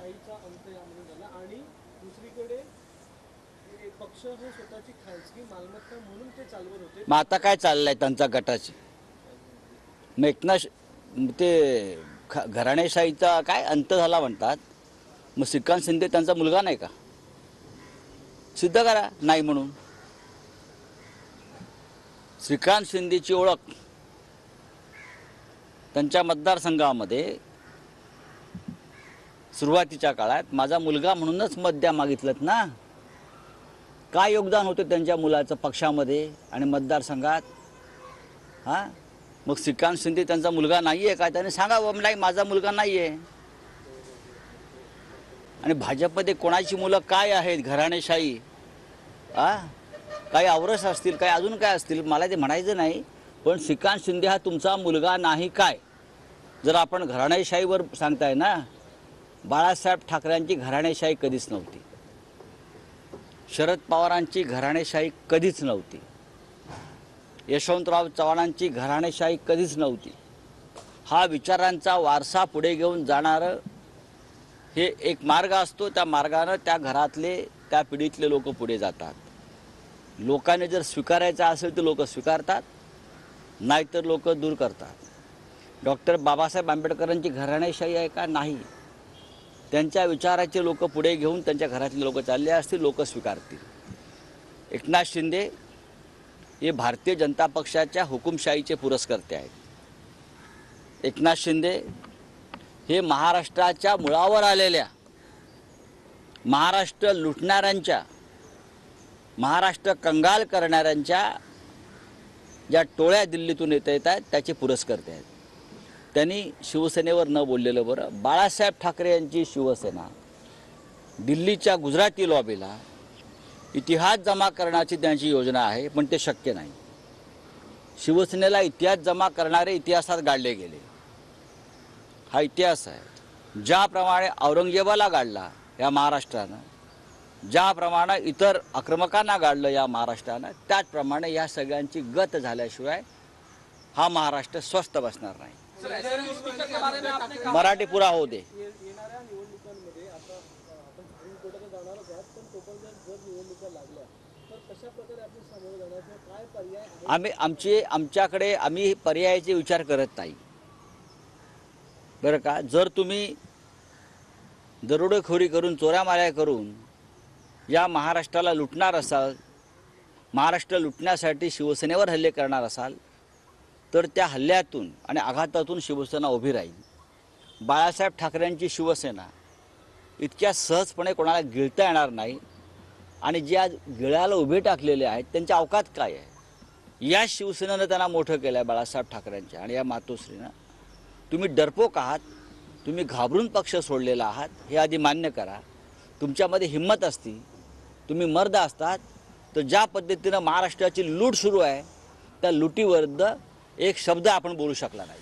घराणेशाहीचा अंत यामध्ये झाला आणि दुसरीकडे एक पक्ष हे स्वतःची खाजगी मालमत्ता म्हणून ते चालवत होते. मग आता काय चाललंय त्यांचा गटाची? मेकनाश ते घराणेशाहीचा काय अंत झाला म्हणतात. मग श्रीकांत शिंदे त्यांचा मुलगा नाही का? सिद्ध करा नाही म्हणून. श्रीकांत शिंदेची ओळख त्यांच्या मतदारसंघामध्ये सुरुवातीच्या काळात माझा मुलगा म्हणूनच मत द्या मागितलं ना. काय योगदान होतं त्यांच्या मुलाचं पक्षामध्ये आणि मतदारसंघात? हां, मग श्रीकांत शिंदे त्यांचा मुलगा नाही आहे का? त्याने सांगावं नाही माझा मुलगा नाही आहे. आणि भाजपमध्ये कोणाची मुलं काय आहेत? घराणेशाही काही आवरस असतील, काही अजून काय असतील, मला ते म्हणायचं नाही. पण श्रीकांत शिंदे हा तुमचा मुलगा नाही काय? जर आपण घराणेशाहीवर सांगताय ना, बाळासाहेब ठाकरेंची घराणेशाही कधीच नव्हती. शरद पवारांची घराणेशाही कधीच नव्हती. यशवंतराव चव्हाणांची घराणेशाही कधीच नव्हती. हा विचारांचा वारसा पुढे घेऊन जाणारं हे एक मार्ग असतो. त्या मार्गानं त्या घरातले त्या पिढीतले लोक पुढे जातात. लोकांनी जर स्वीकारायचं असेल तर लोक स्वीकारतात, नाहीतर लोक दूर करतात. डॉक्टर बाबासाहेब आंबेडकरांची घराणेशाही आहे का? नाही. त्यांच्या विचाराचे लोक पुढे घेऊन त्यांच्या घरातले लोक चालले असतील, लोक स्वीकारतील. एकनाथ शिंदे हे भारतीय जनता पक्षाच्या हुकुमशाहीचे पुरस्कर्ते आहेत. एकनाथ शिंदे हे महाराष्ट्राच्या मुळावर आलेल्या, महाराष्ट्र लुटणाऱ्यांच्या, महाराष्ट्र कंगाल करणाऱ्यांच्या ज्या टोळ्या दिल्लीतून येत आहेत त्याचे पुरस्कर्ते आहेत. त्यांनी शिवसेनेवर न बोललेलं बरं. बाळासाहेब ठाकरे यांची शिवसेना दिल्लीच्या गुजराती लॉबीला इतिहास जमा करण्याची त्यांची योजना आहे, पण ते शक्य नाही. शिवसेनेला इतिहास जमा करणारे इतिहासात गाडले गेले. हा इतिहास आहे. ज्याप्रमाणे औरंगजेबाला गाडला या महाराष्ट्रानं, ज्याप्रमाणे इतर आक्रमकांना गाडलं या महाराष्ट्रानं, त्याचप्रमाणे या सगळ्यांची गत झाल्याशिवाय हा महाराष्ट्र स्वस्थ बसणार नाही. मराठी पुरा होऊ दे. येणाऱ्या निवडणुकांमध्ये आता आपण सुप्रीम कोर्टात जाणारच आहात, पण तोपर्यंत जर निवडणुका लागल्या तर कशा प्रकारे आपण सामोरं जाणार किंवा काय पर्याय आहे? आमच्याकडे आम्ही पर्यायाचे विचार करत नाही बरं का. जर तुम्ही दरोडेखोरी करून, चोऱ्यामाऱ्या करून या महाराष्ट्राला लुटणार असाल, महाराष्ट्र लुटण्यासाठी शिवसेनेवर हल्ले करणार असाल, तर त्या हल्ल्यातून आणि आघातातून शिवसेना उभी राहील. बाळासाहेब ठाकरेंची शिवसेना इतक्या सहजपणे कोणाला गिळता येणार नाही. आणि जे आज गिळाला उभे टाकलेले आहेत त्यांची अवकात काय आहे? या शिवसेनेनं त्यांना मोठं केलं आहे बाळासाहेब ठाकरेंच्या आणि या मातोश्रीनं. तुम्ही डरपोक आहात, तुम्ही घाबरून पक्ष सोडलेला आहात, हे आधी मान्य करा. तुमच्यामध्ये हिंमत असती, तुम्ही मर्द असतात, तर ज्या पद्धतीनं महाराष्ट्राची लूट सुरू आहे त्या लुटीविरुद्ध एक शब्द आपण बोलू शकला नाही.